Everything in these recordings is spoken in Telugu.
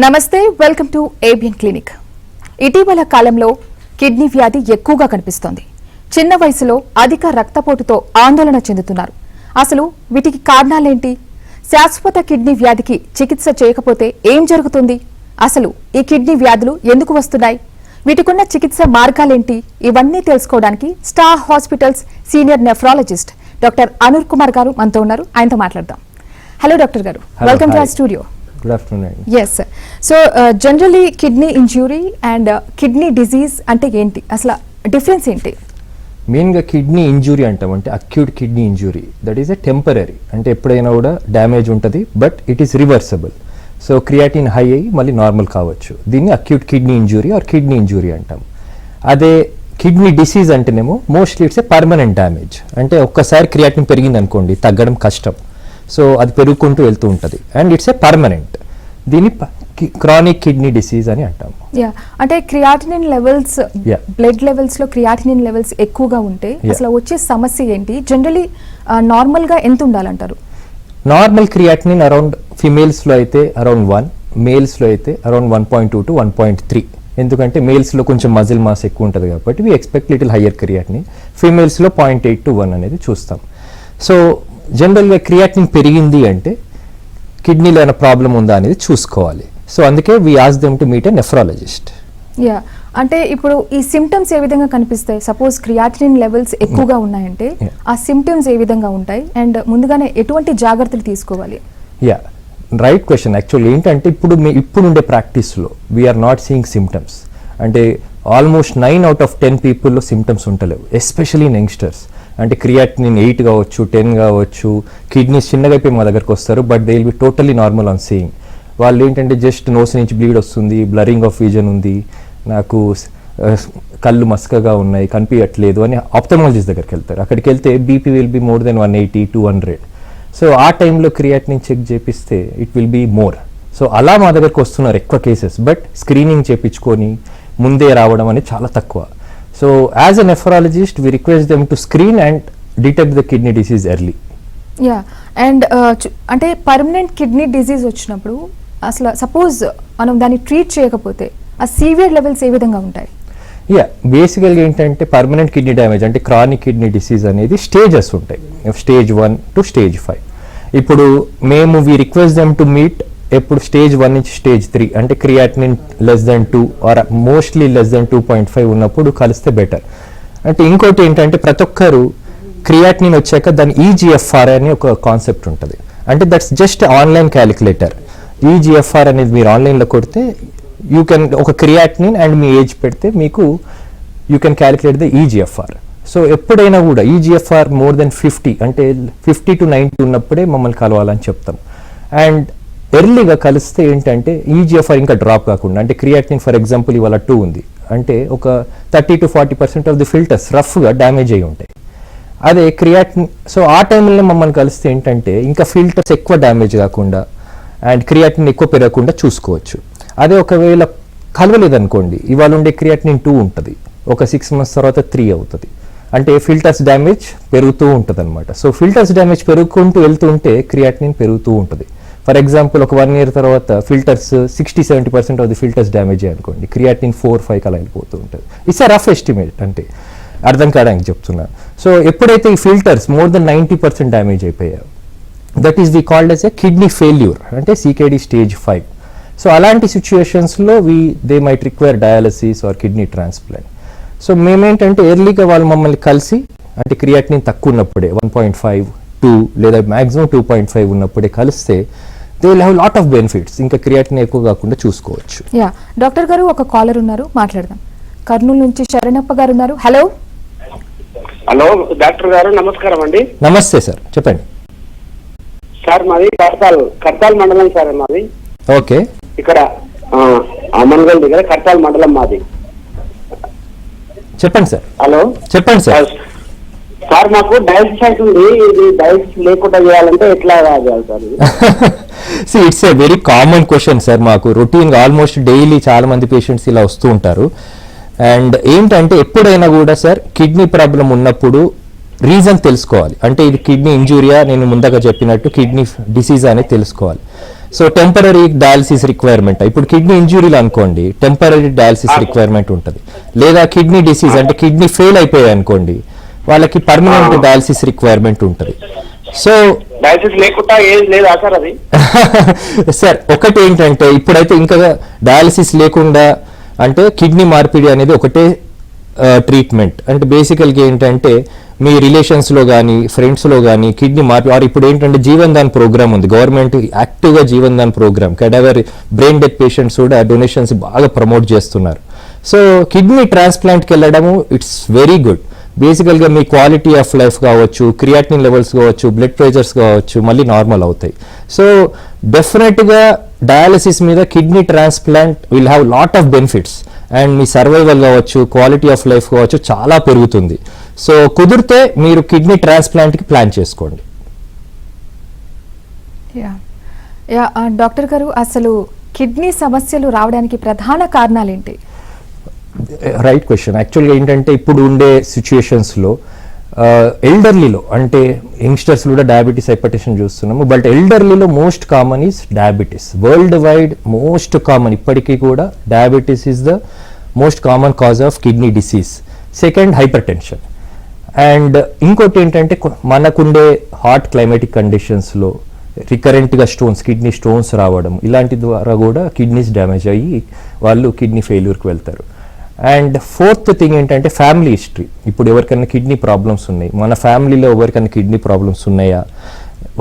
నమస్తే, వెల్కమ్ టు ఏబిఎన్ క్లినిక్. ఇటీవల కాలంలో కిడ్నీ వ్యాధి ఎక్కువగా కనిపిస్తోంది. చిన్న వయసులో అధిక రక్తపోటుతో ఆందోళన చెందుతున్నారు. అసలు వీటికి కారణాలేంటి? శాశ్వత కిడ్నీ వ్యాధికి చికిత్స చేయకపోతే ఏం జరుగుతుంది? అసలు ఈ కిడ్నీ వ్యాధులు ఎందుకు వస్తున్నాయి? వీటికున్న చికిత్స మార్గాలేంటి? ఇవన్నీ తెలుసుకోవడానికి Star Hospitals senior nephrologist doctor Anur Kumar garu మనతో ఉన్నారు. ఆయనతో మాట్లాడదాం. హలో డాక్టర్ గారు, welcome to our studio. Good afternoon. Yes. So generally kidney injury and kidney disease అంటే ఏంటి? అసలు డిఫరెన్స్ ఏంటి? మెయిన్గా కిడ్నీ ఇంజురీ అంటామంటే acute kidney injury, that is a temporary, అంటే ఎప్పుడైనా కూడా డ్యామేజ్ ఉంటుంది, but it is reversible. So creatine high అయ్యి మళ్ళీ నార్మల్ కావచ్చు. దీన్ని acute kidney injury or kidney injury అంటాం. అదే కిడ్నీ డిసీజ్ అంటేనేమో mostly it's a permanent damage. అంటే ఒక్కసారి క్రియాటిన్ పెరిగింది అనుకోండి, తగ్గడం కష్టం. సో అది పెరుగుకుంటూ వెళ్తూ ఉంటుంది అండ్ ఇట్స్ ఏ పర్మనెంట్. దీన్ని క్రానిక్ కిడ్నీ డిసీజ్ అని అంటాము. అంటే క్రియాటినిన్ లెవెల్స్, బ్లడ్ లెవెల్స్ లో క్రియాటినిన్ లెవెల్స్ ఎక్కువగా ఉంటే అసలు వచ్చే సమస్య ఏంటి? జనరలీ నార్మల్ గా ఎంత ఉండాలంటారు? నార్మల్ క్రియాటినిన్ అరౌండ్ ఫిమేల్స్ లో అయితే అరౌండ్ 1, మేల్స్ లో అయితే అరౌండ్ 1.2 to 1.3. ఎందుకంటే మేల్స్ లో కొంచెం మజిల్ మాస్ ఎక్కువ ఉంటుంది కాబట్టి we expect little higher creatinine. Females లో 0.8 to 1 అనేది చూస్తాం. సో జనరల్గా క్రియాటినిన్ పెరిగింది అంటే కిడ్నీలో ఏమైనా ప్రాబ్లం ఉందా అనేది చూసుకోవాలి. సో అందుకే we ask them to meet a nephrologist. అంటే ఇప్పుడు ఈ సిమ్టమ్స్ ఏ విధంగా కనిపిస్తాయి? సపోజ్ క్రియాటినిన్ లెవెల్స్ ఎక్కువగా ఉన్నాయంటే ఆ సిమ్టమ్స్ ఏ విధంగా ఉంటాయి అండ్ ముందుగానే ఎటువంటి జాగ్రత్తలు తీసుకోవాలి? Right question. యాక్చువల్లీ ఏంటంటే ఇప్పుడు ఉండే ప్రాక్టీస్లో వీఆర్ నాట్ సీయింగ్ సిమ్టమ్స్. అంటే ఆల్మోస్ట్ 9 out of 10 పీపుల్లో సిమ్టమ్స్ ఉంటలేవు, ఎస్పెషలీ ఇన్ యంగ్స్టర్స్. అంటే క్రియాటినిన్ 8 కావచ్చు, 10 కావచ్చు, కిడ్నీస్ చిన్నగా అయిపోయి మా దగ్గరకు వస్తారు, but they will be totally normal on seeing. వాళ్ళు ఏంటంటే జస్ట్ నోస్ నుంచి బ్లీడ్ వస్తుంది, బ్లరింగ్ ఆఫ్ విజన్ ఉంది, నాకు కళ్ళు మస్కగా ఉన్నాయి, కనిపించట్లేదు అని ఆప్థమాలజిస్ట్ దగ్గరికి వెళ్తారు. అక్కడికి వెళ్తే BP will be more than 180, 200. So ఆ టైంలో క్రియాటినిన్ చెక్ చేపిస్తే it will be more. So అలా మా దగ్గరకు వస్తున్నారు ఎక్కువ కేసెస్, బట్ స్క్రీనింగ్ చేయించుకొని ముందే రావడం అనేది చాలా తక్కువ. So as a nephrologist, we request them to screen and detect the kidney disease early. And అంటే పర్మనెంట్ కిడ్నీ డిసీజ్ వచ్చినప్పుడు అసలు సపోజ్ మనం దాన్ని ట్రీట్ చేయకపోతే ఆ సీవియర్ లెవెల్స్ ఏ విధంగా ఉంటాయి? బేసికల్గా ఏంటంటే పర్మనెంట్ కిడ్నీ డ్యామేజ్ అంటే క్రానిక్ కిడ్నీ డిసీజ్ అనేది స్టేజెస్ ఉంటాయి, స్టేజ్ 1 to stage 5. ఇప్పుడు మేము we request them to meet ఎప్పుడు స్టేజ్ 1 నుంచి స్టేజ్ 3, అంటే క్రియాటినిన్ <2 ఆర్ మోస్ట్లీ <2.5 ఉన్నప్పుడు కలిస్తే బెటర్. అంటే ఇంకోటి ఏంటంటే ప్రతి ఒక్కరు క్రియాటినిన్ వచ్చాక దాని ఈజిఎఫ్ఆర్ అని ఒక కాన్సెప్ట్ ఉంటుంది. అంటే that's just online calculator. EGFR అనేది మీరు ఆన్లైన్లో కొడితే యూ కెన్ ఒక క్రియాటినిన్ అండ్ మీ ఏజ్ పెడితే మీకు you can calculate the eGFR. So ఎప్పుడైనా కూడా ఈజిఎఫ్ఆర్ మోర్ దెన్ 50, అంటే 50 to 90 ఉన్నప్పుడే మమ్మల్ని కలవాలని చెప్తాం. అండ్ ఎర్లీగా కలిస్తే ఏంటంటే ఈజిఎఫ్ఆర్ ఇంకా డ్రాప్ కాకుండా, అంటే క్రియాటినిన్ ఫర్ ఎగ్జాంపుల్ ఇవాళ 2 ఉంది అంటే ఒక 30 to 40% ఆఫ్ ది ఫిల్టర్స్ రఫ్గా డ్యామేజ్ అయ్యి ఉంటాయి. అదే క్రియాటిన్, సో ఆ టైంలో మమ్మల్ని కలిస్తే ఏంటంటే ఇంకా ఫిల్టర్స్ ఎక్కువ డ్యామేజ్ కాకుండా అండ్ క్రియాటినిన్ ఎక్కువ పెరగకుండా చూసుకోవచ్చు. అదే ఒకవేళ కలవలేదనుకోండి, ఇవాళ ఉండే క్రియాటినిన్ 2 ఉంటుంది, ఒక 6 months తర్వాత 3 అవుతుంది. అంటే ఫిల్టర్స్ డ్యామేజ్ పెరుగుతూ ఉంటుంది అనమాట. సో ఫిల్టర్స్ డ్యామేజ్ పెరుగుకుంటూ వెళ్తుంటే క్రియాటినిన్ పెరుగుతూ ఉంటుంది. ఫర్ ఎగ్జాంపుల్ ఒక 1 year తర్వాత filters 60-70% of the filters damage అయ్యాయనుకోండి, క్రియాటినిన్ 4-5 అలా వెళ్ళిపోతూ ఉంటుంది. ఇట్స్ అ రఫ్ ఎస్టిమేట్, అంటే అర్థం కావడానికి చెప్తున్నా. సో ఎప్పుడైతే ఈ ఫిల్టర్స్ మోర్ దెన్ 90% డ్యామేజ్ అయిపోయాయో that is we called as a kidney failure, అంటే సికేడి స్టేజ్ 5. సో అలాంటి సిచ్యువేషన్స్లో they might require dialysis or kidney transplant. So మేమేంటంటే ఎర్లీగా వాళ్ళు మమ్మల్ని కలిసి, అంటే క్రియాటినిన్ తక్కువ ఉన్నప్పుడే 1.5, 2 లేదా మ్యాక్సిమం 2.5 ఉన్నప్పుడే కలిస్తే they will have lot of benefits. ఇంకా క్రియాటినిన్ ఎక్కువ కాకుండా చూసుకోవచ్చు. డాక్టర్ గారు ఒక కాలర్ ఉన్నారు, మాట్లాడదాం. కర్నూలు నుంచి శరణప్ప గారు ఉన్నారు. హలో డాక్టర్ గారు, నమస్కారం అండి. నమస్తే సార్, చెప్పండి సార్. మాది కర్తాల్ మండలం సార్. మాది ఓకే, ఇక్కడ అమన్గల్ దగ్గర కర్తాల్ మండలం మాది. చెప్పండి సార్. హలో చెప్పండి సార్. సార్ మాకు డయాలసిస్ ఉంది, ఇది డయాలసిస్ లేకుండా చేయాలంటే ఎట్లా చేయాలి sir? It's a very common question sir. మాకు రొటీన్ ఆల్మోస్ట్ డైలీ చాలా మంది పేషెంట్స్ ఇలా వస్తూ ఉంటారు. అండ్ ఏంటంటే ఎప్పుడైనా కూడా సార్ కిడ్నీ ప్రాబ్లం ఉన్నప్పుడు రీజన్ తెలుసుకోవాలి. అంటే ఇది కిడ్నీ ఇంజూరియా, నేను ముందుగా చెప్పినట్టు కిడ్నీ డిసీజ్ అనేది తెలుసుకోవాలి. సో టెంపరీ డయాలసిస్ రిక్వైర్మెంట్, ఇప్పుడు కిడ్నీ ఇంజురీలు అనుకోండి టెంపరీ డయాలసిస్ రిక్వైర్మెంట్ ఉంటుంది, లేదా కిడ్నీ డిసీజ్ అంటే కిడ్నీ ఫెయిల్ అయిపోయాయి అనుకోండి వాళ్ళకి పర్మనెంట్ డయాలసిస్ రిక్వైర్మెంట్ ఉంటుంది. సో డయాలసిస్ లేకుండా ఏది లేదా సార్ అది? సార్ ఒకటి ఏంటంటే ఇప్పుడైతే ఇంకా డయాలసిస్ లేకుండా అంటే కిడ్నీ మార్పిడి అనేది ఒకటే ట్రీట్మెంట్. అంటే బేసికల్గా ఏంటంటే మీ రిలేషన్స్లో కానీ ఫ్రెండ్స్లో కానీ కిడ్నీ మార్పి ఆర్ ఇప్పుడు ఏంటంటే జీవన్ దాన్ ప్రోగ్రామ్ ఉంది, గవర్నమెంట్ యాక్టివ్గా Jeevan Daan program cadaver brain death patients కూడా డొనేషన్స్ బాగా ప్రమోట్ చేస్తున్నారు. సో కిడ్నీ ట్రాన్స్ప్లాంట్కి వెళ్ళడము ఇట్స్ వెరీ గుడ్. బేసికల్గా మీ క్వాలిటీ ఆఫ్ లైఫ్ కావచ్చు, క్రియాటినిన్ లెవెల్స్ కావచ్చు, బ్లడ్ ప్రెషర్స్ కావచ్చు మళ్ళీ నార్మల్ అవుతాయి. సో డెఫినెట్గా డయాలసిస్ మీద kidney transplant will have lot of benefits and మీ సర్వైవల్ కావచ్చు, క్వాలిటీ ఆఫ్ లైఫ్ కావచ్చు చాలా పెరుగుతుంది. సో కుదిరితే మీరు కిడ్నీ ట్రాన్స్ప్లాంట్కి ప్లాన్ చేసుకోండి. డాక్టర్ గారు అసలు కిడ్నీ సమస్యలు రావడానికి ప్రధాన కారణాలు ఏంటి? Right question. యాక్చువల్గా ఏంటంటే ఇప్పుడు ఉండే సిచ్యుయేషన్స్లో ఎల్డర్లీలో అంటే యంగ్స్టర్స్ కూడా డయాబెటీస్ హైపర్టెన్షన్ చూస్తున్నాము, బట్ ఎల్డర్లీలో most common is diabetes. Worldwide most common ఇప్పటికీ కూడా diabetes is the most common cause of kidney disease. Second hypertension. And ఇంకోటి ఏంటంటే మనకుండే హాట్ క్లైమేటిక్ కండిషన్స్లో రికరెంట్గా స్టోన్స్, కిడ్నీ స్టోన్స్ రావడం ఇలాంటి ద్వారా కూడా కిడ్నీస్ డ్యామేజ్ అయ్యి వాళ్ళు కిడ్నీ ఫెయిల్యూర్కి వెళ్తారు. అండ్ ఫోర్త్ థింగ్ ఏంటంటే ఫ్యామిలీ హిస్టరీ. ఇప్పుడు ఎవరికైనా కిడ్నీ ప్రాబ్లమ్స్ ఉన్నాయి, మన ఫ్యామిలీలో ఎవరికైనా కిడ్నీ ప్రాబ్లమ్స్ ఉన్నాయా,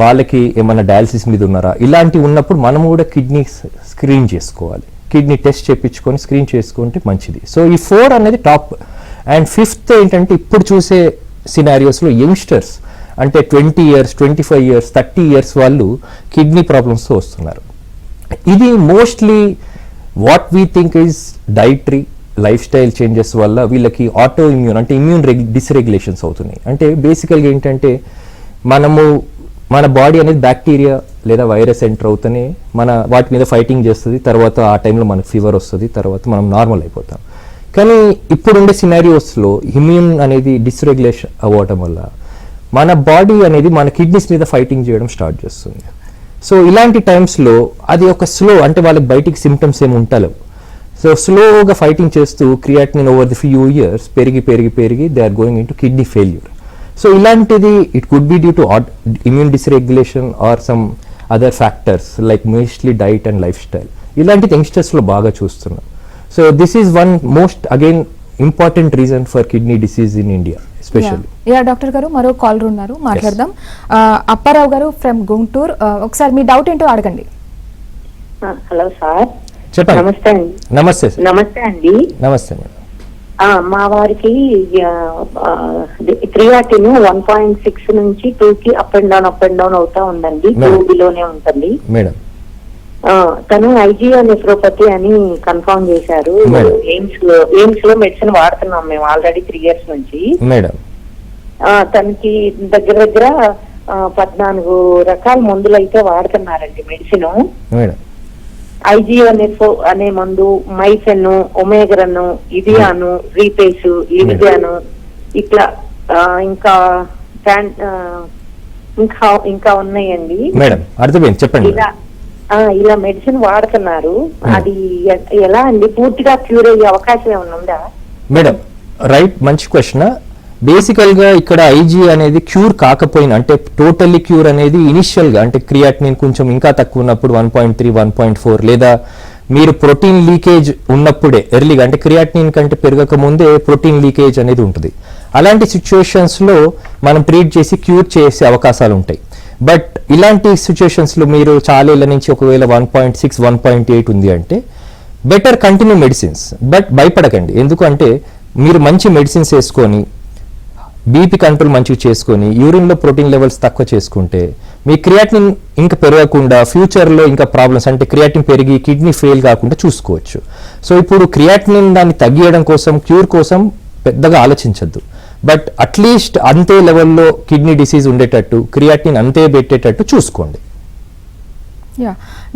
వాళ్ళకి ఏమైనా డయాలసిస్ మీద ఉన్నారా, ఇలాంటివి ఉన్నప్పుడు మనం కూడా కిడ్నీ స్క్రీన్ చేసుకోవాలి, కిడ్నీ టెస్ట్ చేయించుకొని స్క్రీన్ చేసుకుంటే మంచిది. సో ఈ 4 అనేది టాప్. అండ్ ఫిఫ్త్ ఏంటంటే ఇప్పుడు చూసే సినారియోస్లో యంగ్స్టర్స్ అంటే 20 years, 25 years, 30 years వాళ్ళు కిడ్నీ ప్రాబ్లమ్స్తో వస్తున్నారు. ఇది mostly what we think is dietary life style changes వల్ల వీళ్ళకి ఆటో ఇమ్యూన్ అంటే ఇమ్యూన్ డిస్రెగ్యులేషన్స్ అవుతున్నాయి. అంటే బేసికల్గా ఏంటంటే మన బాడీ అనేది బ్యాక్టీరియా లేదా వైరస్ ఎంటర్ అవుతూనే వాటి మీద ఫైటింగ్ చేస్తుంది, తర్వాత ఆ టైంలో మనకు ఫీవర్ వస్తుంది, తర్వాత మనం నార్మల్ అయిపోతాం. కానీ ఇప్పుడుండే సినారియోస్లో ఇమ్యూన్ అనేది డిస్రెగ్యులేషన్ అవ్వటం వల్ల మన బాడీ అనేది మన కిడ్నీస్ మీద ఫైటింగ్ చేయడం స్టార్ట్ చేస్తుంది. సో ఇలాంటి టైమ్స్లో అది ఒక స్లో అంటే వాళ్ళకి బయటికి సిమ్టమ్స్ ఏమి ఉంటలేవు. సో స్లోగా ఫైటింగ్ చేస్తూ creatinine over the few years పెరిగి they are going into kidney failure. So ఇలాంటిది it could be due to immune dysregulation or some other factors like mostly diet and lifestyle. ఇలాంటి యంగ్స్టర్స్లో బాగా చూస్తున్నాం. So this is one most again important reason for kidney disease in India especially. Doctor గారు మరో కాలర్ ఉన్నారు, మాట్లాడదాం. అప్పారావు గారు ఫ్రమ్ గుంటూరు, ఒకసారి మీ డౌట్ ఏంటో అడగండి. Hello sir. చెప్పండి. నమస్తే అండి. నమస్తే సార్. నమస్తే అండి. నమస్తే మేడం. మా వారికి క్రియాటిన్ 1.6 నుంచి 2కి అప్ అండ్ డౌన్ అవుతా ఉందండి. 2 బిలోనే ఉంటుంది మేడం. తను ఐజియో నెఫ్రోపతి అని కన్ఫర్మ్ చేశారు. ఎయిమ్స్ లో మెడిసిన్ వాడుతున్నాం మేము ఆల్రెడీ 3 years నుంచి. మేడం తనకి దగ్గర 14 రకాల మందులు అయితే వాడుతున్నారండి మెడిసిన్. ఐజియోనెఫ్ అనే మందు, మైఫెన్, ఒమేగ్రన్, ఇడియాను, రీపేస్, లివిజాను, ఇట్లా ఇంకా ఉన్నాయండి. మేడం అర్థమైంది, చెప్పండి. ఇలా మెడిసిన్ వాడుతున్నారు. అది ఎలా అండి, పూర్తిగా క్యూర్ అయ్యే అవకాశం ఏమైనా ఉందా? మేడం రైట్, మంచి క్వశ్చన్. బేసికల్ గా ఇక్కడ ఐజీ అనేది క్యూర్ కాకపోయినా అంటే టోటల్లీ క్యూర్ అనేది ఇనిషియల్ గా అంటే క్రియాటినిన్ కొంచెం ఇంకా తక్కువ ఉన్నప్పుడు 1.3, 1.4 లేదా మీరు ప్రోటీన్ లీకేజ్ ఉన్నప్పుడే ఎర్లీగా అంటే క్రియాటినిన్ కంటే పెరగక ముందే ప్రోటీన్ లీకేజ్ అనేది ఉంటుంది. అలాంటి సిచ్యువేషన్స్ లో మనం ట్రీట్ చేసి క్యూర్ చేసే అవకాశాలు ఉంటాయి. బట్ ఇలాంటి సిచ్యువేషన్స్ లో మీరు చాలా ఏళ్ళ నుంచి ఒకవేళ 1.6, 1.8 ఉంది అంటే బెటర్ కంటిన్యూ మెడిసిన్స్. బట్ భయపడకండి, ఎందుకంటే మీరు మంచి మెడిసిన్స్ వేసుకొని బీపీ కంట్రోల్ మంచిగా చేసుకొని యూరిన్లో ప్రోటీన్ లెవెల్స్ తక్కువ చేసుకుంటే మీ క్రియాటినిన్ ఇంకా పెరగకుండా ఫ్యూచర్లో ఇంకా ప్రాబ్లమ్స్ అంటే క్రియాటిన్ పెరిగి కిడ్నీ ఫెయిల్ కాకుండా చూసుకోవచ్చు. సో ఇప్పుడు క్రియాటినిన్ దాన్ని తగ్గియడం కోసం క్యూర్ కోసం పెద్దగా ఆలోచించద్దు. బట్ అట్లీస్ట్ అంతే లెవెల్లో కిడ్నీ డిసీజ్ ఉండేటట్టు క్రియాటినిన్ అంతే పెట్టేటట్టు చూసుకోండి.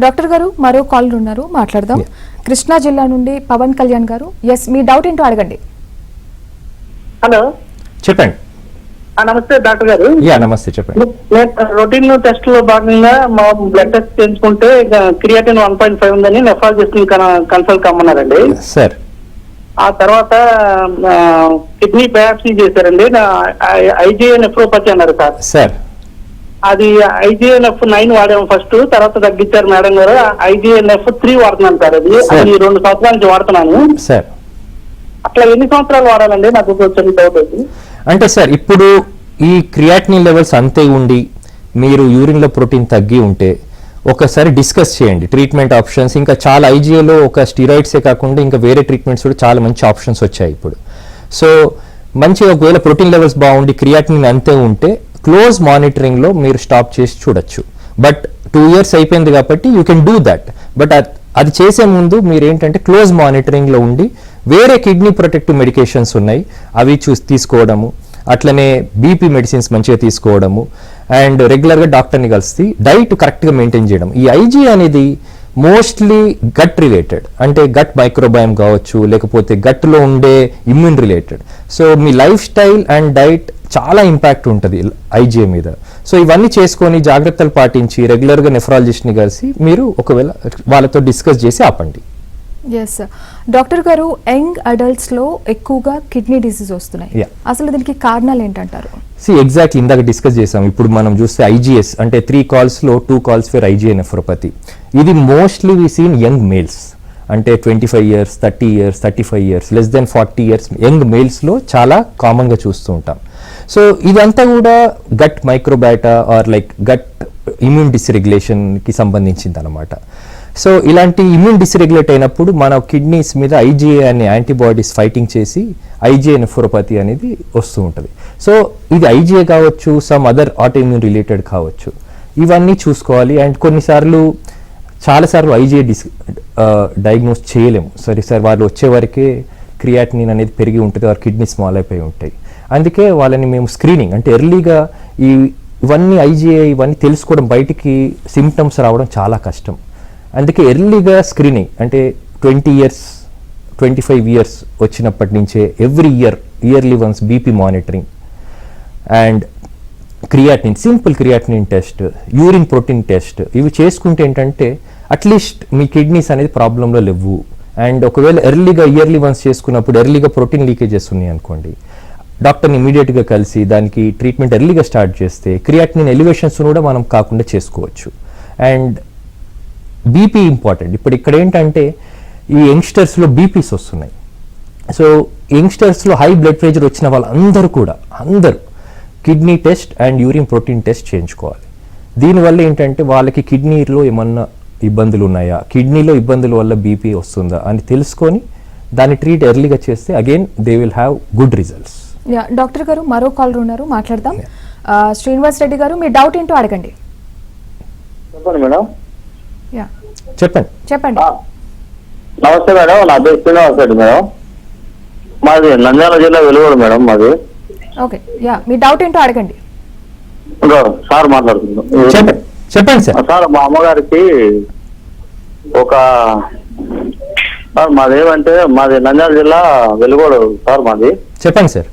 డాక్టర్ గారు మరో కాలర్ ఉన్నారు, మాట్లాడదాం. కృష్ణా జిల్లా నుండి పవన్ కళ్యాణ్ గారు. ఎస్, మీ డౌట్ ఏంటో అడగండి. హలో, చెప్పండి. నమస్తే డాక్టర్ గారు. యా నమస్తే, చెప్పండి. రొటీన్ టెస్ట్ లో భాగంగా మా బ్లడ్ టెస్ట్ చేయించుకుంటే క్రియాటిన్ 1.5 ఉందని నెఫ్రాలజిస్ట్ కన్సల్ట్ కమ్మన్నారండి. సార్ ఆ తర్వాత కిడ్నీ బయాప్సీ చేశారండి. ఐజీఏ నెఫ్రోపతి అన్నారు సార్. సార్ అది ఐజీఎన్ఎఫ్ 9 వాడాము ఫస్ట్, తర్వాత తగ్గించారు మేడం గారు. ఐజీఎన్ఎఫ్ 3 వాడుతున్నాను సార్. అది 2 సంవత్సరాల నుంచి వాడుతున్నాను సార్. అట్లా ఎన్ని సంవత్సరాలు వాడాలండి? నాకు కొంచెం డౌట్ అవుతుంది. అంటే సార్ ఇప్పుడు ఈ క్రియాటినిన్ లెవెల్స్ అంతే ఉండి మీరు యూరిన్లో ప్రోటీన్ తగ్గి ఉంటే ఒకసారి డిస్కస్ చేయండి ట్రీట్మెంట్ ఆప్షన్స్. ఇంకా చాలా ఐజీఏలో ఒక స్టీరాయిడ్సే కాకుండా ఇంకా వేరే ట్రీట్మెంట్స్ కూడా చాలా మంచి ఆప్షన్స్ వచ్చాయి ఇప్పుడు. సో మంచిగా ఒకవేళ ప్రోటీన్ లెవెల్స్ బాగుండి క్రియాటినిన్ అంతే ఉంటే క్లోజ్ మానిటరింగ్లో మీరు స్టాప్ చేసి చూడొచ్చు. బట్ 2 years అయిపోయింది కాబట్టి you can do that. But అది చేసే ముందు మీరు ఏంటంటే క్లోజ్ మానిటరింగ్లో ఉండి వేరే కిడ్నీ ప్రొటెక్టివ్ మెడికేషన్స్ ఉన్నాయి అవి తీసుకోవడము, అట్లనే బీపీ మెడిసిన్స్ మంచిగా తీసుకోవడము, అండ్ రెగ్యులర్గా డాక్టర్ని కలిసి డైట్ కరెక్ట్గా మెయింటైన్ చేయడం. ఈ ఐజీ అనేది మోస్ట్లీ గట్ రిలేటెడ్, అంటే గట్ మైక్రోబయామ్ కావచ్చు, లేకపోతే గట్లో ఉండే immune related. So me life style and diet చాలా ఇంపాక్ట్ ఉంటుంది ఐజీఏ మీద. సో ఇవన్నీ చేసుకొని జాగ్రత్తలు పాటించి రెగ్యులర్గా నెఫ్రాలజిస్ట్ని కలిసి మీరు ఒకవేళ వాళ్ళతో డిస్కస్ చేసి ఆపండి. ఎస్ డాక్టర్ గారు, యంగ్ అడల్ట్స్లో ఎక్కువగా కిడ్నీ డిసీజ్ వస్తున్నాయి. అసలు దీనికి కారణాలు ఏంటంటారు? ఎగ్జాక్ట్లీ ఇందాక డిస్కస్ చేసాం. ఇప్పుడు మనం చూస్తే ఐజీఎస్ అంటే 3 calls-లో 2 calls ఫర్ ఐజీఏ నెఫ్రోపతి. ఇది mostly we seen young males, అంటే 25 years, 30 years, 35 years, less than 40 years young మేల్స్లో చాలా కామన్గా చూస్తూ ఉంటాం. సో ఇదంతా కూడా gut microbiota or like gut immune డిస్రెగ్యులేషన్కి సంబంధించింది అనమాట. సో ఇలాంటి ఇమ్యూన్ డిస్రెగ్యులేట్ అయినప్పుడు మన కిడ్నీస్ మీద ఐజీఏ అనే యాంటీబాడీస్ ఫైటింగ్ చేసి ఐజీఏ నెఫ్రోపతి అనేది వస్తూ ఉంటుంది. సో ఇది ఐజీఏ కావచ్చు, సమ్ అదర్ ఆటోఇమ్యూన్ రిలేటెడ్ కావచ్చు, ఇవన్నీ చూసుకోవాలి. అండ్ కొన్నిసార్లు చాలాసార్లు ఐజీఏ డయాగ్నోస్ చేయలేము. సరే సార్ వాళ్ళు వచ్చే వరకే క్రియాటినిన్ అనేది పెరిగి ఉంటుంది, వారి కిడ్నీ స్మాల్ అయిపోయి ఉంటాయి. అందుకే వాళ్ళని మేము స్క్రీనింగ్ అంటే ఎర్లీగా ఇవన్నీ ఐజీఏ ఇవన్నీ తెలుసుకోవడం, బయటికి సిమ్టమ్స్ రావడం చాలా కష్టం. అందుకే ఎర్లీగా స్క్రీనింగ్ అంటే 20 years, 25 years వచ్చినప్పటి నుంచే every yearly once BP monitoring and creatinine, simple creatinine test, urine protein test, ఇవి చేసుకుంటే ఏంటంటే అట్లీస్ట్ మీ కిడ్నీస్ అనేది ప్రాబ్లంలో లేవు. అండ్ ఒకవేళ ఎర్లీగా ఇయర్లీ వన్స్ చేసుకున్నప్పుడు ఎర్లీగా ప్రోటీన్ లీకేజెస్ ఉన్నాయి అనుకోండి, డాక్టర్ని ఇమీడియట్గా కలిసి దానికి ట్రీట్మెంట్ ఎర్లీగా స్టార్ట్ చేస్తే క్రియాటినిన్ ఎలివేషన్స్ కూడా మనం కాకుండా చేసుకోవచ్చు. And BP important. ఇప్పుడు ఇక్కడ ఏంటంటే ఈ యంగ్స్టర్స్లో బీపీస్ వస్తున్నాయి. సో యంగ్స్టర్స్లో హై బ్లడ్ ప్రెషర్ వచ్చిన వాళ్ళందరూ కూడా అందరూ kidney test and urine protein test చేయించుకోవాలి. దీనివల్ల ఏంటంటే వాళ్ళకి కిడ్నీలో ఏమన్నా ఇబ్బందులు ఉన్నాయా, కిడ్నీలో ఇబ్బందుల వల్ల బీపీ వస్తుందా అని తెలుసుకొని దాన్ని ట్రీట్ ఎర్లీగా చేస్తే again they will have good results. Doctor గారు మరో కాలర్ ఉన్నారు, మాట్లాడదాం. శ్రీనివాస్ రెడ్డి గారు, మీ డౌట్ ఏంటో అడగండి. చెప్పండి మేడం. చెప్పండి. నమస్తే మేడం, నా పేరు శ్రీనివాస్ రెడ్డి మేడం. మాది నంద్యాల జిల్లా వెలుగోడు మేడం మాది. ఓకే, మీ డౌట్ ఏంటో అడగండి. సార్ మాట్లాడుతున్నాం. చెప్పండి సార్. సార్ మా అమ్మగారికి సార్ మాదేమంటే మాది నంద్యాల జిల్లా వెలుగోడు సార్ మాది. చెప్పండి సార్.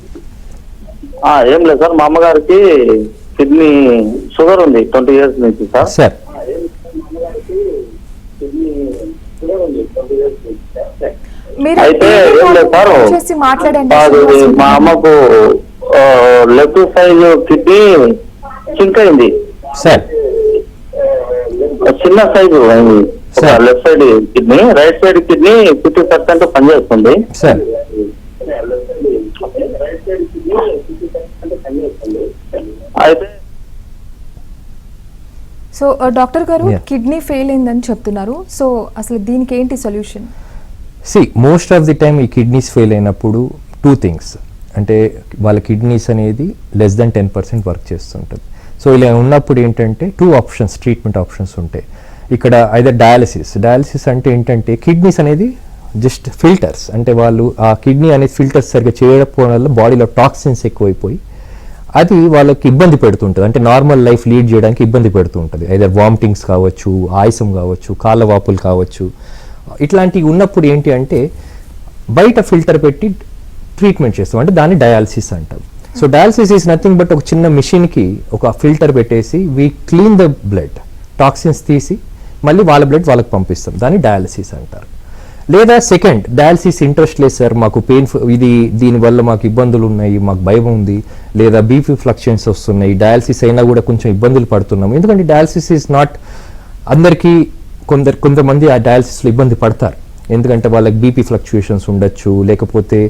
ఏం లేదు సార్, మా అమ్మగారికి కిడ్నీ షుగర్ ఉంది 20 years నుంచి సార్. సార్ అయితే ఏం లేదు సార్, మా అమ్మకు లెఫ్ట్ సైడ్ కిడ్నీ సింక్ అయింది సార్, చిన్న సైజు అయింది left side kidney. Right side kidney 50% పనిచేస్తుంది సార్. అయితే సో డాక్టర్ గారు కిడ్నీ ఫెయిల్ అయిందని చెప్తున్నారు. సో అసలు దీనికి ఏంటి solution? Most of the time ఈ కిడ్నీస్ ఫెయిల్ అయినప్పుడు 2 things, అంటే వాళ్ళ కిడ్నీస్ అనేది లెస్ దెన్ 10% వర్క్ చేస్తుంటుంది. సో ఇలా ఉన్నప్పుడు ఏంటంటే 2 options ట్రీట్మెంట్ ఆప్షన్స్ ఉంటాయి. ఇక్కడ ఐదర్ డయాలసిస్ అంటే ఏంటంటే కిడ్నీస్ అనేది జస్ట్ ఫిల్టర్స్, అంటే వాళ్ళు ఆ కిడ్నీ అనేది ఫిల్టర్స్ సరిగ్గా చేయకపోవడం వల్ల బాడీలో టాక్సిన్స్ ఎక్కువైపోయి అది వాళ్ళకి ఇబ్బంది పెడుతుంటుంది, అంటే నార్మల్ లైఫ్ లీడ్ చేయడానికి ఇబ్బంది పెడుతూ ఉంటుంది. ఐదర్ వామిటింగ్స్ కావచ్చు, ఆయాసం కావచ్చు, కాళ్ళ వాపులు కావచ్చు. ఇట్లాంటివి ఉన్నప్పుడు ఏంటి అంటే బయట ఫిల్టర్ పెట్టి ట్రీట్మెంట్ చేస్తాం, అంటే దాన్ని డయాలసిస్ అంటాం. So dialysis is nothing but ఒక చిన్న మిషన్కి ఒక ఫిల్టర్ పెట్టేసి we clean the blood, toxins తీసి మళ్ళీ వాళ్ళ బ్లడ్ వాళ్ళకి పంపిస్తాం, దాన్ని డయాలసిస్ అంటారు. లేదా సెకండ్, డయాలసిస్ ఇంట్రెస్ట్ లేదు సార్, మాకు పెయిన్ఫుల్ దీనివల్ల మాకు ఇబ్బందులు ఉన్నాయి, మాకు భయం ఉంది, లేదా బీపీ ఫ్లక్చుయేషన్స్ వస్తున్నాయి, డయాలసిస్ అయినా కూడా కొంచెం ఇబ్బందులు పడుతున్నాము. ఎందుకంటే డయాలసిస్ ఈజ్ నాట్ అందరికీ, కొంతమంది ఆ డయాలసిస్లో ఇబ్బంది పడతారు, ఎందుకంటే వాళ్ళకి బీపీ ఫ్లక్చుయేషన్స్ ఉండొచ్చు, లేకపోతే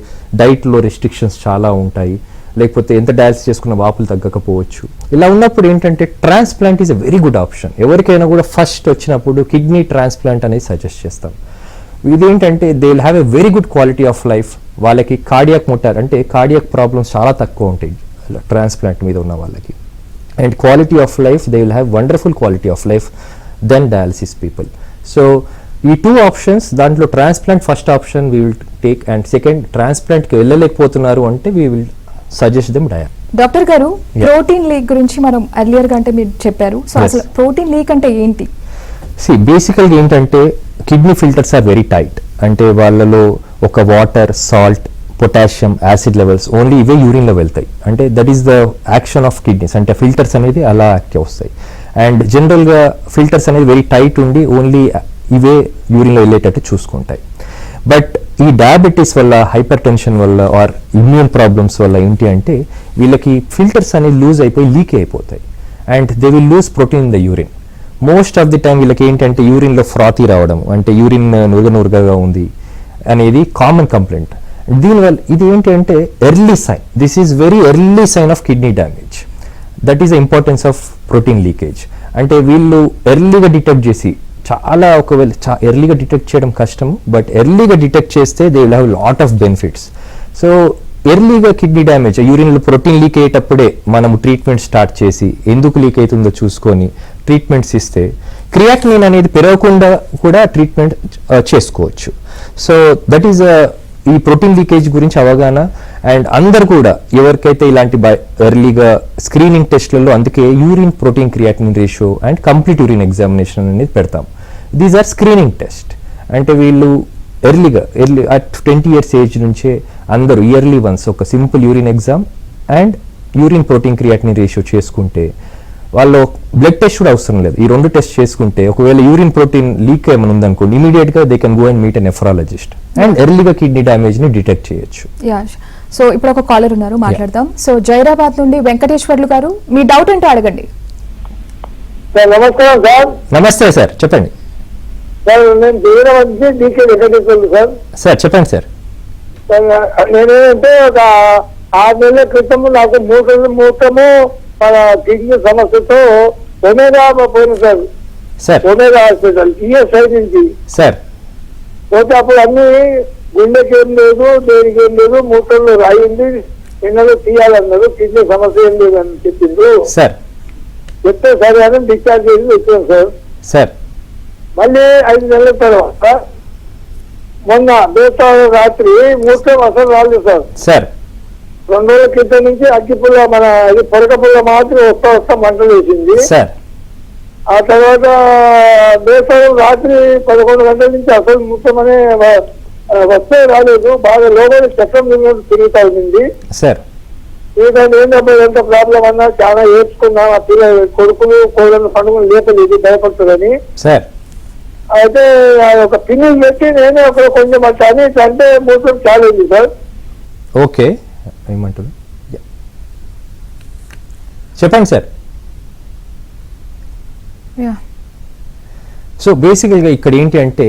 డైట్లో రెస్ట్రిక్షన్స్ చాలా ఉంటాయి, లేకపోతే ఎంత డయాలసిస్ చేసుకున్న వాపులు తగ్గకపోవచ్చు. ఇలా ఉన్నప్పుడు ఏంటంటే transplant is a very good option. ఎవరికైనా కూడా ఫస్ట్ వచ్చినప్పుడు కిడ్నీ ట్రాన్స్ప్లాంట్ అనేది సజెస్ట్ చేస్తాం. ఇదేంటంటే they will have a very good quality of life. వాళ్ళకి కార్డియాక్ మోటార్ అంటే కార్డియాక్ ప్రాబ్లమ్స్ చాలా తక్కువ ఉంటాయి ట్రాన్స్ప్లాంట్ మీద ఉన్న వాళ్ళకి. And quality of life, they will have wonderful quality of life than dialysis people. So ఈ 2 ఆప్షన్స్, దాంట్లో transplant first option we will take, and second ట్రాన్స్ప్లాంట్కి వెళ్ళలేకపోతున్నారు అంటే వీ విల్ సజెస్ట్ దెమ్ డయా. డాక్టర్ గారు, ప్రోటీన్ లీక్ గురించి మనం ఎర్లియర్ గా అంటే మీరు చెప్పారు. సో అసలు ప్రోటీన్ లీక్ అంటే ఏంటి? బేసికల్గా ఏంటంటే kidney filters are very tight. అంటే వాళ్ళలో ఒక water, salt, potassium, acid levels only ఇవే యూరిన్లో వెళ్తాయి. అంటే that is the action of kidneys. అంటే ఫిల్టర్స్ అనేది అలా యాక్టివ్ వస్తాయి. అండ్ జనరల్గా ఫిల్టర్స్ అనేది వెరీ టైట్ ఉండి ఓన్లీ ఇవే యూరిన్లో వెళ్ళేటట్టు చూసుకుంటాయి. బట్ ఈ డయాబెటీస్ వల్ల, హైపర్ టెన్షన్ వల్ల ఆర్ ఇమ్యూన్ ప్రాబ్లమ్స్ వల్ల ఏంటి అంటే వీళ్ళకి ఫిల్టర్స్ అనేది లూజ్ అయిపోయి లీక్ అయిపోతాయి. And they will lose protein in the urine. Most of the time వీళ్ళకి ఏంటంటే యూరిన్లో ఫ్రాతీ రావడం, అంటే యూరిన్ నురగగా ఉంది అనేది కామన్ కంప్లైంట్. దీనివల్ల ఇది ఏంటి అంటే early sign, this is very early sign of kidney damage. That is the importance of protein leakage. అంటే వీళ్ళు ఎర్లీగా డిటెక్ట్ చేసి, చాలా ఒకవేళ ఎర్లీగా డిటెక్ట్ చేయడం కష్టం, బట్ ఎర్లీగా డిటెక్ట్ చేస్తే they will have lot of benefits. So ఎర్లీగా కిడ్నీ డ్యామేజ్, యూరిన్లో ప్రోటీన్ లీక్ అయ్యేటప్పుడే మనము ట్రీట్మెంట్ స్టార్ట్ చేసి ఎందుకు లీక్ అవుతుందో చూసుకొని ట్రీట్మెంట్స్ ఇస్తే క్రియాటినిన్ అనేది పెరగకుండా కూడా ట్రీట్మెంట్ చేసుకోవచ్చు. సో దట్ ఈస్ ఈ ప్రోటీన్ లీకేజ్ గురించి అవగాహన. అండ్ అందరు కూడా ఎవరికైతే ఇలాంటి ఎర్లీగా స్క్రీనింగ్ టెస్ట్లలో, అందుకే urine protein creatinine ratio and complete urine examination అనేది పెడతాం. These are screening test. అంటే వీళ్ళు ఎర్లీ అట్ 20 years ఏజ్ నుంచే అందరూ ఇయర్లీ వన్స్ ఒక simple urine exam and urine protein creatinine ratio చేసుకుంటే, వాళ్ళు బ్లడ్ టెస్ట్ కూడా అవసరం లేదు, ఈ 2 టెస్ట్ చేసుకుంటే ఒకవేళ యూరిన్ ప్రోటీన్ లీక్ ఏమైనా ఉందనుకోండి ఇమీడియట్ గా they can go and meet a nephrologist and ఎర్లీగా కిడ్నీ డ్యామేజ్ ని డిటెక్ట్ చేయొచ్చు. సో ఇప్పుడు ఒక కాలర్ ఉన్నారు, మాట్లాడదాం. సో జైరాబాద్ నుండి వెంకటేశ్వర్లు గారు, మీ డౌట్ ఏంటో అడగండి. నమస్కారం సార్. నమస్తే సార్, చెప్పండి సార్. నేను జైరాబాద్ నుంచి డీకే వెంకటేశ్వర్లు సార్. సార్ చెప్పండి సార్. నేనేంటే ఒక 6 నెలల క్రితం నాకు మూత్రము మన కిడ్నీ సమస్యతో ఒమేగా పోయింది సార్. ఒమేగా హాస్పిటల్ ఈఎస్ఐ నుంచి సార్. పోతే అప్పుడు అన్ని గుండెకి ఏం లేదు, దేనికి ఏం లేదు, మూత్రంలో రాయింది, ఎన్నడూ తీయాలన్నారు, కిడ్నీ సమస్య ఏం లేదు అని చెప్పిండ్రు సార్. చెప్తే సరే అని డిశ్చార్జ్ చేసి వచ్చాం సార్. సార్ మళ్ళీ 5 నెలల తర్వాత మొన్న బేస్తావారం రాత్రి మూత్రం అసలు రాలేదు సార్. సార్ 2 రోజుల క్రితం నుంచి అగ్గిపుల్ల మన పొరక పుల్ల మాత్రం వస్తా మంటలు వేసింది సార్. ఆ తర్వాత బేస్తావారం రాత్రి 11 గంటల నుంచి అసలు మూత్రం అనే వస్తే రాలేదు, బాగా లోపల చక్రం తిరుగుతా ఉంది సార్. ఏంటంటే ఎంత ప్రాబ్లం అన్నా చాలా ఏడ్చుకున్నా, ఆ పిల్ల కొడుకులు కోళ్ళను పండుగలు లేపలేదు భయపడుతుందని. సార్ అయితే ఒక పిన్ని పెట్టి నేనే ఒక కొంచెం అని అంటే మూత్రం చాలేదు సార్. ఓకే, ఏమంటారు చెప్పండి సార్. సో బేసికల్గా ఇక్కడ ఏంటి అంటే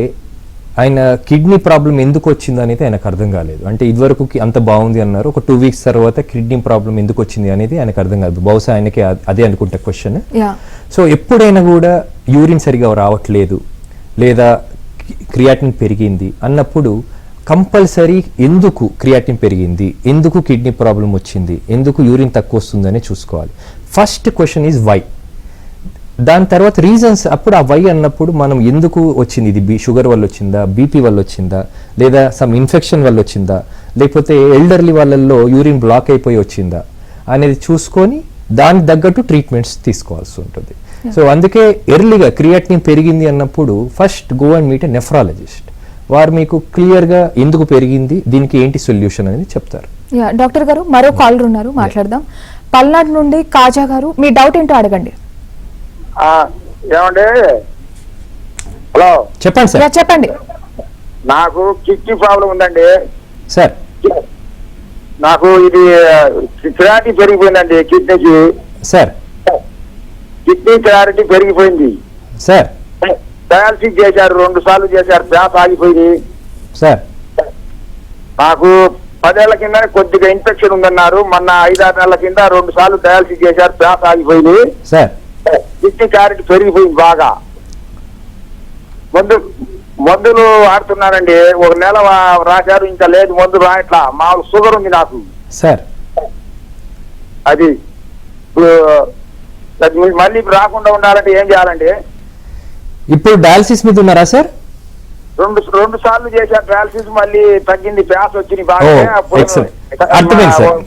ఆయన కిడ్నీ ప్రాబ్లం ఎందుకు వచ్చింది అనేది ఆయనకు అర్థం కాలేదు. అంటే ఇదివరకు అంత బాగుంది అన్నారు, ఒక 2 weeks తర్వాత కిడ్నీ ప్రాబ్లం ఎందుకు వచ్చింది అనేది ఆయనకు అర్థం కాదు. బహుశా ఆయనకి అదే అనుకుంటే క్వశ్చన్. సో ఎప్పుడైనా కూడా యూరిన్ సరిగా రావట్లేదు లేదా క్రియాటిన్ పెరిగింది అన్నప్పుడు కంపల్సరీ ఎందుకు క్రియాటిన్ పెరిగింది, ఎందుకు కిడ్నీ ప్రాబ్లం వచ్చింది, ఎందుకు యూరిన్ తక్కువ వస్తుందని చూసుకోవాలి. First question is why. దాని తర్వాత రీజన్స్. అప్పుడు ఆ వై అన్నప్పుడు మనం ఎందుకు వచ్చింది, ఇది షుగర్ వల్ల వచ్చిందా, బీపీ వల్ల వచ్చిందా, లేదా సమ్ ఇన్ఫెక్షన్ వల్ల వచ్చిందా, లేకపోతే ఎల్డర్లీ వాళ్ళల్లో యూరిన్ బ్లాక్ అయిపోయి వచ్చిందా అనేది చూసుకొని దానికి తగ్గట్టు ట్రీట్మెంట్స్ తీసుకోవాల్సి ఉంటుంది. సో అందుకే ఎర్లీగా క్రియాటినిన్ పెరిగింది అన్నప్పుడు first go and meet a nephrologist. వారు మీకు క్లియర్గా ఎందుకు పెరిగింది, దీనికి ఏంటి సొల్యూషన్ అనేది చెప్తారు. డాక్టర్ గారు మరో కాలర్ ఉన్నారు, మాట్లాడదాం. పల్నాడు నుండి కాజా గారు, మీ డౌట్ ఏంటో అడగండి. ఏమండి, హలో చెప్పండి సార్. చెప్పండి. నాకు కిడ్నీ ప్రాబ్లం ఉందండి సార్. నాకు ఇది క్లారిటీ పెరిగిపోయిందండి కిడ్నీకి. సార్. కిడ్నీ క్లారిటీ పెరిగిపోయింది సార్. డయాలసిస్ చేశారు, 2 సార్లు చేశారు, ప్యాస్ ఆగిపోయింది సార్. నాకు 10 ఏళ్ల కింద కొద్దిగా ఇన్ఫెక్షన్ ఉందన్నారు, మొన్న 5-6 నెలల కింద 2 సార్లు డయాలసిస్ చేశారు, ప్యాస్ ఆగిపోయింది. సార్. కిడ్నీ క్లారిటీ పెరిగిపోయింది బాగా. మందులు వాడుతున్నానండి, 1 నెల రాశారు, ఇంకా లేదు మందులు రాయట్లా. మామూలు షుగర్ ఉంది నాకు. సార్. అది ఇప్పుడు మళ్ళీ రాకుండా ఉండాలంటే ఏం చేయాలండి? ఇప్పుడు డయాలసిస్ మీద ఉన్నారా సార్? 2 సార్లు చేశారు డయాలసిస్, మళ్ళీ తగ్గింది, ప్యాస్ వచ్చింది బాగా. అర్థమైంది సార్,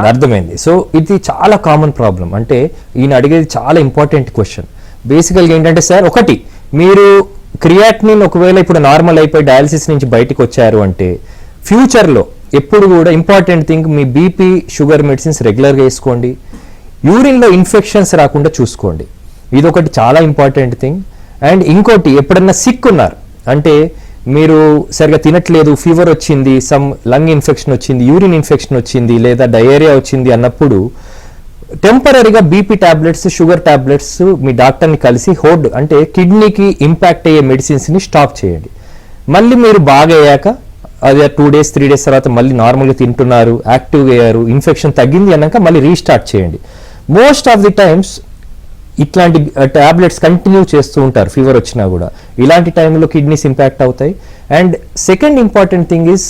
అర్థమైంది. సో ఇది చాలా కామన్ ప్రాబ్లం. అంటే ఈయన అడిగేది చాలా ఇంపార్టెంట్ క్వశ్చన్. బేసికల్గా ఏంటంటే సార్, ఒకటి, మీరు క్రియాటినిన్ ఒకవేళ ఇప్పుడు నార్మల్ అయిపోయి డయాలసిస్ నుంచి బయటకు వచ్చారు అంటే ఫ్యూచర్లో ఎప్పుడు కూడా ఇంపార్టెంట్ థింగ్, మీ బీపీ షుగర్ మెడిసిన్స్ రెగ్యులర్గా వేసుకోండి. యూరిన్లో ఇన్ఫెక్షన్స్ రాకుండా చూసుకోండి, ఇది ఒకటి చాలా ఇంపార్టెంట్ థింగ్. అండ్ ఇంకోటి, ఎప్పుడన్నా సిక్ ఉన్నారు అంటే మీరు సరిగా తినట్లేదు, ఫీవర్ వచ్చింది, సమ్ లంగ్ ఇన్ఫెక్షన్ వచ్చింది, యూరిన్ ఇన్ఫెక్షన్ వచ్చింది, లేదా డయేరియా వచ్చింది అన్నప్పుడు టెంపరీగా బీపీ టాబ్లెట్స్, షుగర్ టాబ్లెట్స్ మీ డాక్టర్ని కలిసి హోల్డ్, అంటే కిడ్నీకి ఇంపాక్ట్ అయ్యే మెడిసిన్స్ని స్టాప్ చేయండి. మళ్ళీ మీరు బాగా అయ్యాక అదే 2 days 3 days తర్వాత మళ్ళీ నార్మల్గా తింటున్నారు, యాక్టివ్గా అయ్యారు, ఇన్ఫెక్షన్ తగ్గింది అన్నాక మళ్ళీ రీస్టార్ట్ చేయండి. మోస్ట్ ఆఫ్ ది టైమ్స్ ఇట్లాంటి టాబ్లెట్స్ కంటిన్యూ చేస్తూ ఉంటారు ఫీవర్ వచ్చినా కూడా. ఇలాంటి టైంలో కిడ్నీస్ ఇంపాక్ట్ అవుతాయి. And second important thing is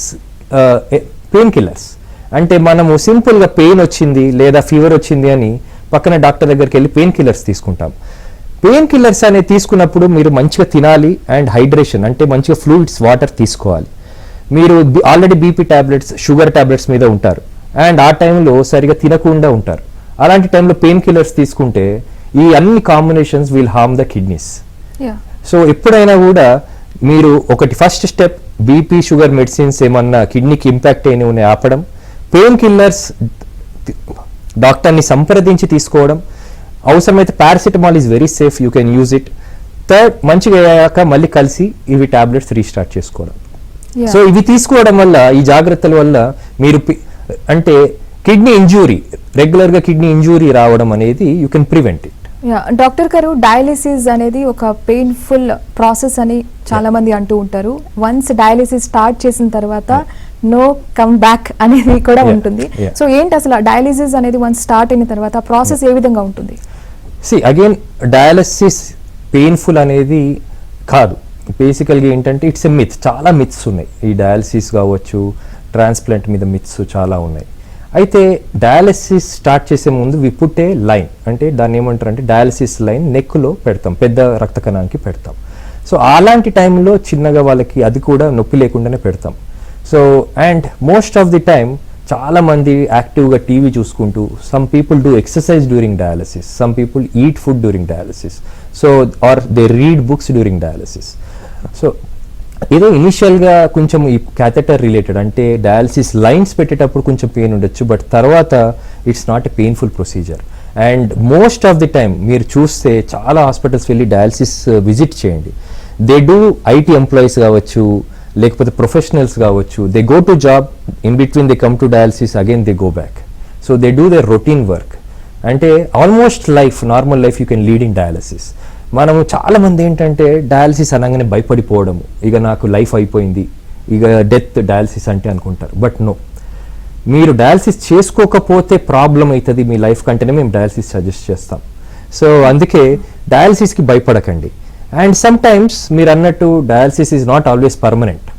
pain killers. అంటే మనము సింపుల్గా పెయిన్ వచ్చింది లేదా ఫీవర్ వచ్చింది అని పక్కన డాక్టర్ దగ్గరికి వెళ్ళి పెయిన్ కిల్లర్స్ తీసుకుంటాం. పెయిన్ కిల్లర్స్ అనేది తీసుకున్నప్పుడు మీరు మంచిగా తినాలి అండ్ హైడ్రేషన్, అంటే మంచిగా ఫ్లూయిడ్స్, వాటర్ తీసుకోవాలి. మీరు already BP tablets, sugar tablets మీద ఉంటారు అండ్ ఆ టైంలో సరిగా తినకుండా ఉంటారు. అలాంటి టైంలో పెయిన్ కిల్లర్స్ తీసుకుంటే ఈ అన్ని combinations will harm the kidneys. So ఎప్పుడైనా కూడా మీరు ఒకటి first step, BP sugar medicines ఏమన్నా కిడ్నీకి ఇంపాక్ట్ అయిన ఉన్నాయి ఆపడం, పెయిన్ కిల్లర్స్ డాక్టర్ని సంప్రదించి తీసుకోవడం, అవసరమైతే paracetamol is very safe, you can use it. Third, మంచిగా అయ్యాక మళ్ళీ కలిసి ఇవి టాబ్లెట్స్ రీస్టార్ట్ చేసుకోవడం. సో ఇవి తీసుకోవడం వల్ల, ఈ జాగ్రత్తల వల్ల మీరు అంటే కిడ్నీ ఇంజూరీ, రెగ్యులర్గా కిడ్నీ ఇంజూరీ రావడం అనేది you can prevent it. Doctor గారు, డయాలిసిస్ అనేది ఒక పెయిన్ఫుల్ ప్రాసెస్ అని చాలా మంది అంటూ ఉంటారు. వన్స్ డయాలిసిస్ స్టార్ట్ చేసిన తర్వాత నో కమ్ బ్యాక్ అనేది కూడా ఉంటుంది. సో ఏంటి అసలు డయాలిసిస్ అనేది వన్స్ స్టార్ట్ అయిన తర్వాత ప్రాసెస్ ఏ విధంగా ఉంటుంది? అగైన్ డయాలిసిస్ పెయిన్ఫుల్ అనేది కాదు. బేసికల్గా ఏంటంటే ఇట్స్ ఎ మిత్. చాలా మిత్స్ ఉన్నాయి, ఈ డయాలిసిస్ కావచ్చు, ట్రాన్స్ప్లాంట్ మీద మిత్స్ చాలా ఉన్నాయి. అయితే డయాలిసిస్ స్టార్ట్ చేసే ముందు వి పుట్ ఏ లైన్, అంటే దాన్ని ఏమంటారు అంటే డయాలిసిస్ లైన్ నెక్లో పెడతాం, పెద్ద రక్త కణానికి పెడతాం. సో అలాంటి టైంలో చిన్నగా వాళ్ళకి అది కూడా నొప్పి లేకుండానే పెడతాం. So and most of the time చాలా మంది యాక్టివ్గా టీవీ చూసుకుంటూ, some people do exercise during dialysis, some people eat food during dialysis, so or they read books during dialysis. So ఏదో ఇనిషియల్గా కొంచెం ఈ క్యాథెటర్ రిలేటెడ్, అంటే డయాలిసిస్ లైన్స్ పెట్టేటప్పుడు కొంచెం పెయిన్ ఉండొచ్చు, బట్ తర్వాత it's not a painful procedure. And most of the time మీరు చూస్తే చాలా హాస్పిటల్స్ వెళ్ళి డయాలిసిస్ విజిట్ చేయండి, దే డూ ఐటీ ఎంప్లాయీస్ కావచ్చు, లేకపోతే ప్రొఫెషనల్స్ కావచ్చు, they go to job, in between they come to dialysis, again they go back. So they do their routine work. అంటే almost life, normal life you can lead in dialysis. మనము చాలామంది ఏంటంటే డయాలిసిస్ అనగానే భయపడిపోవడము, ఇక నాకు లైఫ్ అయిపోయింది, ఇక డెత్ డయాలిసిస్ అంటే అనుకుంటారు. బట్ నో, మీరు డయాలిసిస్ చేసుకోకపోతే ప్రాబ్లం అవుతుంది మీ లైఫ్ కంటేనే మేము డయాలిసిస్ సజెస్ట్ చేస్తాం. సో అందుకే డయాలిసిస్కి భయపడకండి. అండ్ సమ్ టైమ్స్ మీరు అన్నట్టు dialysis is not always permanent.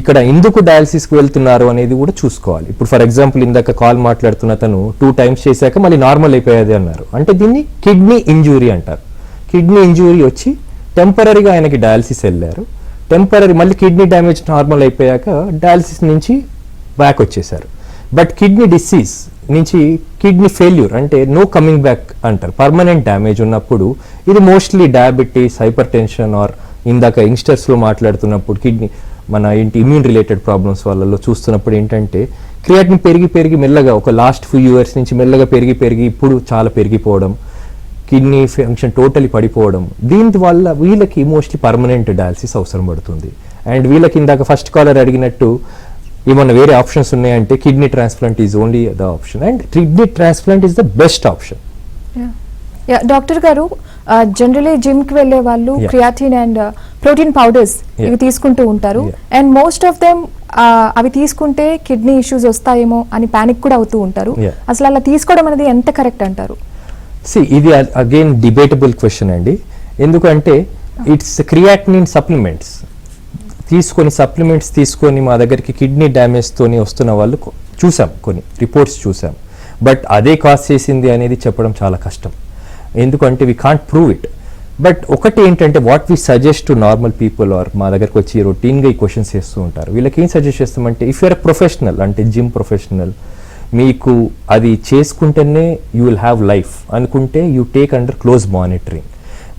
ఇక్కడ ఎందుకు డయాలిసిస్కి వెళ్తున్నారు అనేది కూడా చూసుకోవాలి. ఇప్పుడు ఫర్ ఎగ్జాంపుల్ ఇందాక కాల్ మాట్లాడుతున్న తను 2 times చేశాక మళ్ళీ నార్మల్ అయిపోయేది అన్నారు, అంటే దీన్ని కిడ్నీ ఇంజూరీ అంటారు. కిడ్నీ ఇంజూరీ వచ్చి టెంపరీగా ఆయనకి డయాలిసిస్ వెళ్ళారు, టెంపరీ మళ్ళీ కిడ్నీ డ్యామేజ్ నార్మల్ అయిపోయాక డయాలిసిస్ నుంచి బ్యాక్ వచ్చేసారు. బట్ కిడ్నీ డిసీజ్ నుంచి కిడ్నీ ఫెయిల్యూర్ అంటే నో కమింగ్ బ్యాక్ అంటారు. పర్మనెంట్ డ్యామేజ్ ఉన్నప్పుడు ఇది mostly diabetes, hypertension, or ఇందాక యంగ్స్టర్స్లో మాట్లాడుతున్నప్పుడు కిడ్నీ మన ఏంటి ఇమ్యూన్ రిలేటెడ్ ప్రాబ్లమ్స్ వాళ్ళలో చూస్తున్నప్పుడు ఏంటంటే క్రియాటిన్ పెరిగి మెల్లగా ఒక లాస్ట్ ఫ్యూ ఇయర్స్ నుంచి మెల్లగా పెరిగి ఇప్పుడు చాలా పెరిగిపోవడం, కిడ్నీ ఫంక్షన్ టోటలీ పడిపోవడం, దీని వల్ల వీళ్ళకి మోస్ట్లీ పర్మనెంట్ డయాలసిస్ అవసరం పడుతుంది. అండ్ వీళ్ళకి ఇందాక ఫస్ట్ కాలర్ అడిగినట్టు ఏమన్నా వేరే ఆప్షన్స్ ఉన్నాయంటే kidney transplant is only the option, and kidney transplant is the best option. Doctor గారు, జనరలీ జిమ్ కి వెళ్లే వాళ్ళు Yeah. Creatine and protein powders ఇవి తీసుకుంటూ ఉంటారు. అండ్ మోస్ట్ ఆఫ్ దెమ్ అవి తీసుకుంటే కిడ్నీ ఇష్యూస్ వస్తాయేమో అని పానిక్ కూడా అవుతూ ఉంటారు. Yeah. అసలు అలా తీసుకోవడం అనేది ఎంత కరెక్ట్ అంటారు? ఇది అగైన్ డిబేటబుల్ క్వశ్చన్ అండి. ఎందుకంటే ఇట్స్ క్రియాటినిన్ సప్లిమెంట్స్ తీసుకొని మా దగ్గరికి కిడ్నీ డ్యామేజ్ తోని వస్తున్న వాళ్ళు చూసాం, కొన్ని రిపోర్ట్స్ చూసాం. బట్ అదే కాజ్ చేసింది అనేది చెప్పడం చాలా కష్టం, ఎందుకంటే we can't prove it. But ఒకటి ఏంటంటే what we suggest to normal people or మా దగ్గరకు వచ్చి రొటీన్గా ఈ క్వశ్చన్స్ చేస్తూ ఉంటారు, వీళ్ళకి ఏం సజెస్ట్ చేస్తామంటే ఇఫ్ యూఆర్ ప్రొఫెషనల్, అంటే జిమ్ ప్రొఫెషనల్, మీకు అది చేసుకుంటేనే యూ విల్ హ్యావ్ లైఫ్ అనుకుంటే you take under close monitoring.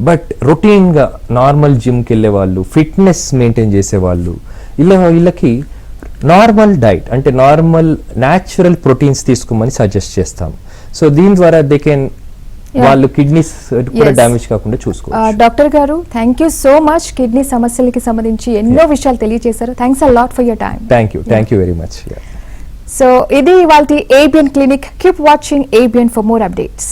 But రొటీన్గా నార్మల్ జిమ్కి వెళ్ళే వాళ్ళు, ఫిట్నెస్ మెయింటైన్ చేసేవాళ్ళు, వీళ్ళకి నార్మల్ డైట్ అంటే నార్మల్ న్యాచురల్ ప్రోటీన్స్ తీసుకోమని సజెస్ట్ చేస్తాం. సో దీని ద్వారా దే కెన్ వాళ్ళు కిడ్నీస్ కూడా డ్యామేజ్ కాకుండా చూసుకోవచ్చు. డాక్టర్ గారు, thank you so much. Kidney సమస్యలకి సంబంధించి ఎన్నో విషయాలు తెలియజేశారు. Thanks a lot for your time. Thank you very much. So ఇది ఇవాల్టి ABN clinic. Keep watching ABN for more updates.